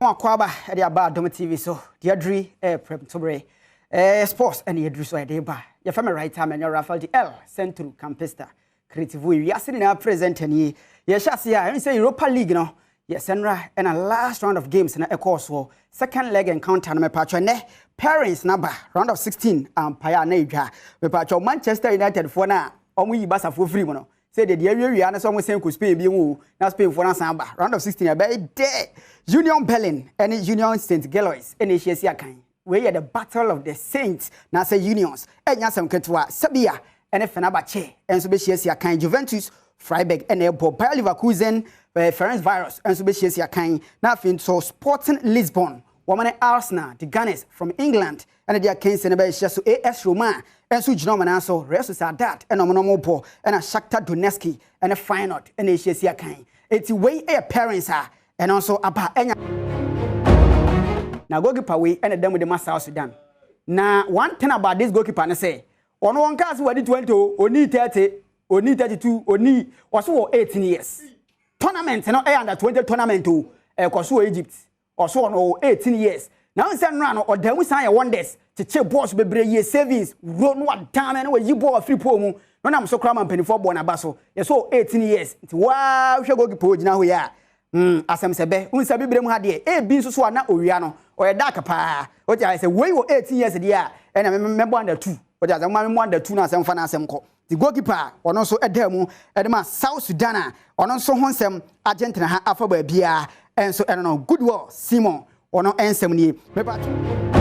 Kwaba at the Adom TV so Diadri Premtobre sports and Yadru so deba. Your family right time and your Rafael L Central Campista Creative we are sitting now present and ye Shasia and say Europa League no yes and a last round of games in a course for second leg encounter me patron parents number round of 16 Paya Neja me patron Manchester United for na omu basa for free mono say the area and some say could Spain be na Spain for na samba round of 16 be there Union Berlin and Union St. Galois and Asia kan we are the battle of the saints na say unions enya sam ketwa Sabia and Fenerbahce and so be Asia kan Juventus Freiburg and Bayer Leverkusen Ferencváros and so be Asia kan na fin so Sporting Lisbon woman Arsenal the Gunners from England and their Kings and be so AS Roma and so Gnoma na so Real Sociedad and Omonomopo and Shakhtar Donetsk and a Feyenoord and Asia kan it's way a parents are and also about enya na goalkeeper we and them with the South Sudan. Now one thing about this goalkeeper na say on one case we did 20 only 30 only 32 only also 18 years tournament no under 20 tournament to Kosovo Egypt also on 18 years now send run or dem we sign wonders to check boss bebre year savings run what time and we you ball free pomu no na so kram and for born abaso yes so 18 years wow we goalkeeper gina ho ya asem sebe unsa bibrem ha de e bi so na owia no o ye dark pa o ti say we wo 18 years de a e na member under 2 o ti say member under 2 na asem fa na asem ko the goalkeeper ono so edamu edema South Sudan ono so ho nsem Argentina ha afa ba bia enso eno no good work Simon ono ensem ni me